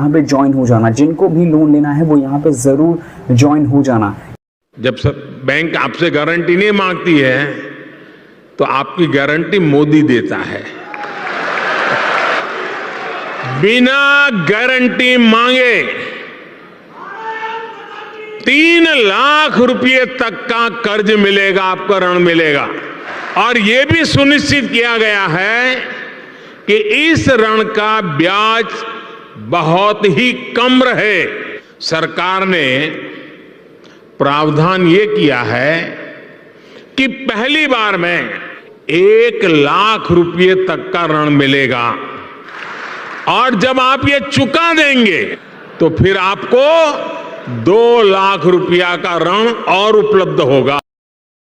यहाँ पे ज्वाइन हो जाना। जिनको भी लोन लेना है वो यहाँ पे जरूर ज्वाइन हो जाना। जब बैंक आपसे गारंटी नहीं मांगती है तो आपकी गारंटी मोदी देता है। बिना गारंटी मांगे 3 लाख रुपए तक का कर्ज मिलेगा, आपको ऋण मिलेगा। और यह भी सुनिश्चित किया गया है कि इस ऋण का ब्याज बहुत ही कम रहे। सरकार ने प्रावधान ये किया है कि पहली बार में 1 लाख रुपए तक का ऋण मिलेगा और जब आप ये चुका देंगे तो फिर आपको 2 लाख रुपया का ऋण और उपलब्ध होगा।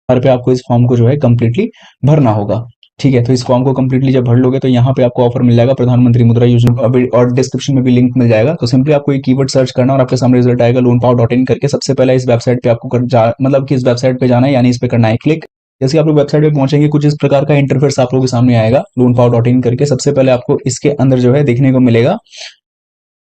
पे आपको इस फॉर्म को जो है कंप्लीटली भरना होगा। ठीक है, तो इस फॉर्म को कंप्लीटली जब भर लोगे तो यहाँ पे आपको ऑफर मिल जाएगा प्रधानमंत्री मुद्रा योजना, और डिस्क्रिप्शन में भी लिंक मिल जाएगा। तो सिंपली आपको एक कीवर्ड सर्च करना और आपके सामने रिजल्ट आएगा loanpower.in करके। सबसे पहले इस वेबसाइट पे आपको मतलब कि इस वेबसाइट पे जाना है, यानी इस पे करना है क्लिक। जैसे आप लोग वेबसाइट पे पहुंचेंगे कुछ इस प्रकार का इंटरफेस आप लोगों के सामने आएगा loanpower.in करके। सबसे पहले आपको इसके अंदर जो है देखने को मिलेगा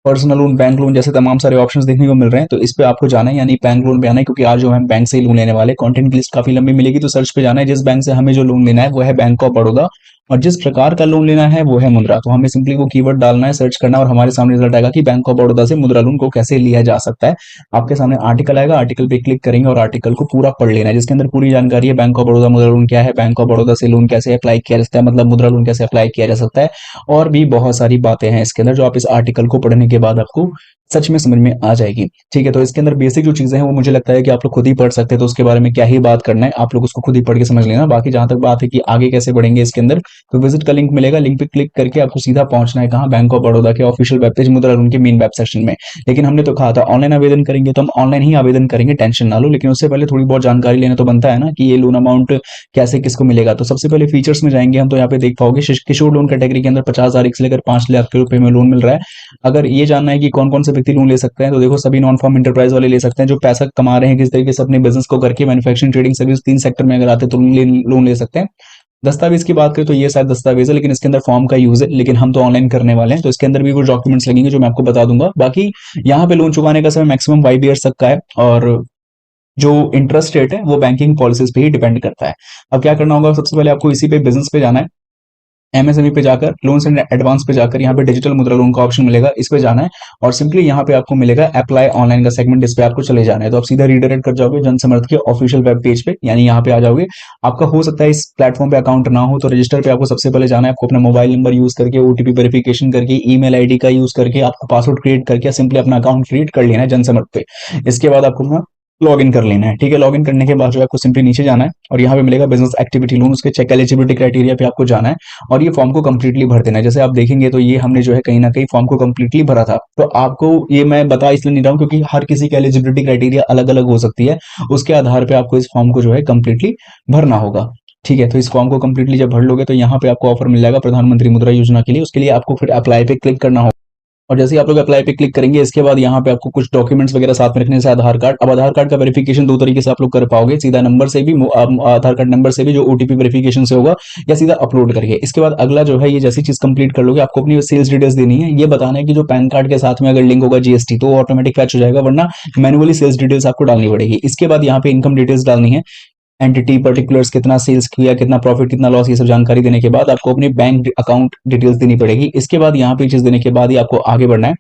पर्सनल लोन, बैंक लोन जैसे तमाम सारे ऑप्शंस देखने को मिल रहे हैं। तो इस पे आपको जाना है, यानी बैंक लोन पे आना है, क्योंकि आज जो हम बैंक से ही लोन लेने वाले। कंटेंट की लिस्ट काफी लंबी मिलेगी, तो सर्च पे जाना है। जिस बैंक से हमें जो लोन लेना है वो है बैंक ऑफ बड़ौदा, और जिस प्रकार का लोन लेना है वो है मुद्रा। तो हमें सिंपली वो कीवर्ड डालना है, सर्च करना, और हमारे सामने रिजल्ट आएगा कि बैंक ऑफ बड़ौदा से मुद्रा लोन को कैसे लिया जा सकता है। आपके सामने आर्टिकल आएगा, आर्टिकल पे क्लिक करेंगे और आर्टिकल को पूरा पढ़ लेना है, जिसके अंदर पूरी जानकारी है। बैंक ऑफ बड़ौदा मुद्रा लोन क्या है, बैंक ऑफ बड़ौदा से लोन कैसे अप्लाई किया जा सकता है, मतलब मुद्रा लोन कैसे अप्लाई किया जा सकता है, और भी बहुत सारी बातें हैं इसके अंदर जो आप इस आर्टिकल को पढ़ने के बाद आपको सच में समझ में आ जाएगी। ठीक है, तो इसके अंदर बेसिक जो चीजें हैं वो मुझे लगता है कि आप लोग खुद ही पढ़ सकते हैं, तो उसके बारे में क्या ही बात करना है, आप लोग उसको खुद ही पढ़ के समझ लेना। बाकी जहां तक बात है कि आगे कैसे बढ़ेंगे इसके अंदर, तो विजिट का लिंक मिलेगा, लिंक पे क्लिक करके आपको सीधा पहुंचना है कहां, बैंक ऑफ बड़ौदा के ऑफिशियल वेब पेज मुद्रा लोन के मेन वेब सेक्शन में। लेकिन हमने तो कहा था ऑनलाइन आवेदन करेंगे, तो हम ऑनलाइन ही आवेदन करेंगे, टेंशन ना लो। लेकिन उससे पहले थोड़ी बहुत जानकारी लेना तो बनता है ना, कि ये लोन अमाउंट कैसे किसको मिलेगा। तो सबसे पहले फीचर्स में जाएंगे हम, तो यहाँ पे देख पाओगे किशोर लोन कैटेगरी के अंदर 50,000 से लेकर 5 लाख के रुपए में लोन मिल रहा है। अगर ये जानना है कि कौन कौन से व्यक्ति लोन ले सकते हैं, तो देखो सभी नॉन फॉर्म इंटरप्राइज वाले ले सकते हैं, जो पैसा कमा रहे हैं किस तरीके से अपने बिजनेस को करके, मैन्युफैक्चरिंग, ट्रेडिंग, सर्विस, 3 सेक्टर में अगर आते हैं तो लोन ले सकते हैं। दस्तावेज की बात करें तो ये शायद दस्तावेज है, लेकिन इसके अंदर फॉर्म का यूज है। लेकिन हम तो ऑनलाइन करने वाले हैं, तो इसके अंदर भी कुछ डॉक्यूमेंट्स लगेंगे जो मैं आपको बता दूंगा। बाकी यहाँ पे लोन चुकाने का समय मैक्सिमम 5 ईयर्स तक का है, और जो इंटरेस्ट रेट है वो बैंकिंग पॉलिसीज पे ही डिपेंड करता है। अब क्या करना होगा, सबसे पहले आपको इसी पे बिजनेस पे जाना है, एमएसएमई पे जाकर लोन्स एंड एडवांस पे जाकर यहाँ पे डिजिटल मुद्रा लोन का ऑप्शन मिलेगा, इस पे जाना है, और सिंपली यहाँ पे आपको मिलेगा अप्लाई ऑनलाइन का सेगमेंट, इस पे आपको चले जाना है। तो आप सीधा रीडायरेक्ट कर जाओगे जनसमर्थ के ऑफिशियल वेब पेज पे, यानी यहाँ पे आ जाओगे। आपका हो सकता है इस प्लेटफॉर्म पे अकाउंट ना हो, तो रजिस्टर पे आपको सबसे पहले जाना है। आपको अपना मोबाइल नंबर यूज करके, ओटीपी वेरिफिकेशन करके, ईमेल आईडी का यूज करके, आपको पासवर्ड क्रिएट करके सिंपली अपना अकाउंट क्रिएट कर लेना है जनसमर्थ पे। इसके बाद आपको लॉग इन कर लेना है। ठीक है, लॉग इन करने के बाद जो है आपको सिंपली नीचे जाना है, और यहाँ पे मिलेगा बिजनेस एक्टिविटी लोन, उसके चेक एलिजिबिलिटी क्राइटेरिया पे आपको जाना है, और ये फॉर्म को कंप्लीटली भर देना है। जैसे आप देखेंगे तो ये हमने जो है कहीं ना कहीं फॉर्म को कंप्लीटली भरा था। तो आपको ये मैं बता इसलिए नहीं रहा हूँ क्योंकि हर किसी की एलिजिबिलिटी क्राइटेरिया अलग अलग हो सकती है, उसके आधार पर आपको इस फॉर्म को जो है कंप्लीटली भरना होगा। ठीक है, तो इस फॉर्म को कंप्लीटली जब भर लोगे तो यहाँ पे आपको ऑफर मिल जाएगा प्रधानमंत्री मुद्रा योजना के लिए। उसके लिए आपको फिर अप्लाई पे क्लिक करना होगा, और जैसे ही आप लोग अप्लाई पे क्लिक करेंगे इसके बाद यहाँ पे आपको कुछ डॉक्यूमेंट्स वगैरह साथ में रखने से आधार कार्ड। अब आधार कार्ड का वेरिफिकेशन 2 तरीके से आप लोग कर पाओगे, सीधा नंबर से भी, आधार कार्ड नंबर से भी जो ओटीपी वेरिफिकेशन से होगा, या सीधा अपलोड करके। इसके बाद अगला जो है, ये जैसी चीज कंप्लीट कर लोगे आपको अपनी सेल्स डिटेल्स देनी है। ये बताना है कि जो पैन कार्ड के साथ में अगर लिंक होगा जीएसटी तो ऑटोमेटिक फैच हो जाएगा, वरना मैनुअली सेल्स डिटेल्स आपको डालनी पड़ेगी। इसके बाद यहाँ पे इनकम डिटेल्स डालनी है, एंटिटी पर्टिकुलर्स, कितना सेल्स किया, कितना प्रॉफिट, कितना लॉस, ये सब जानकारी देने के बाद आपको अपनी बैंक अकाउंट डिटेल्स देनी पड़ेगी। इसके बाद यहाँ पे चीज देने के बाद ही आपको आगे बढ़ना है,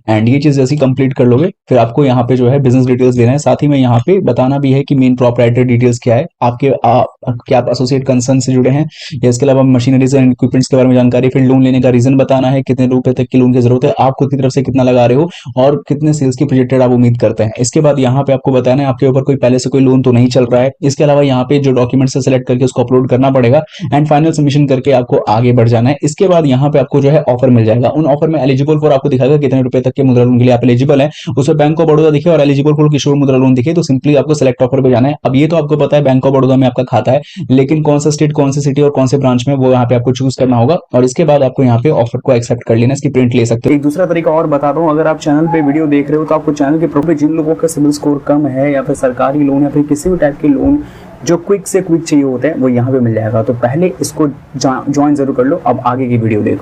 एंड ये चीज जैसी कंप्लीट कर लोगे फिर आपको यहाँ पे जो है बिजनेस डिटेल्स देना है। साथ ही में यहाँ पे बताना भी है कि मेन प्रोप्राइटर डिटेल्स क्या है, आपके क्या आप एसोसिएट कंसर्न से जुड़े हैं, या इसके अलावा मशीनरीज एंड इक्विपमेंट्स के बारे में जानकारी। फिर लोन लेने का रीजन बताना है, कितने रुपए तक की लोन की जरूरत है, आप खुद की तरफ से कितना लगा रहे हो, और कितने सेल्स की प्रोजेक्टेड आप उम्मीद करते हैं। इसके बाद यहाँ पे आपको बताना है आपके ऊपर कोई पहले से कोई लोन तो नहीं चल रहा है। इसके अलावा यहाँ पे जो डॉक्यूमेंट से सेलेक्ट करके उसको अपलोड करना पड़ेगा, एंड फाइनल सबमिशन करके आपको आगे बढ़ जाना है। इसके बाद यहाँ पे आपको जो है ऑफर मिल जाएगा। उन ऑफर में एलिजिबल फॉर आपको दिखाएगा कितने रुपए तक के मुद्रा लोन के लिए आप एलिजिबल है, उसमें बैंक ऑफ बड़ौदा दिखे और एलिजिबल फॉर किशोर मुद्रा लोन दिखे, तो सिंपली आपको सिलेक्ट ऑफर पे जाना है। अब ये तो आपको पता है बैंक ऑफ बड़ौदा में आपका खाता है, लेकिन कौन सा स्टेट, कौन सी सिटी और कौन से ब्रांच में, वो यहाँ पे आपको चूज करना होगा, और इसके बाद आपको यहाँ पे ऑफर को एक्सेप्ट कर लेना, इसकी प्रिंट ले सकते हो। एक दूसरा तरीका और बता दूं, अगर आप चैनल पे वीडियो देख रहे हो तो आपको चैनल के प्रोफाइल जिन लोगों का सिबिल स्कोर कम है, या फिर सरकारी लोन या फिर किसी भी टाइप के लोन जो क्विक से क्विक चाहिए होते हैं, वो यहाँ पे मिल जाएगा। तो पहले इसको ज्वाइन जरूर कर लो। अब आगे की वीडियो देखो।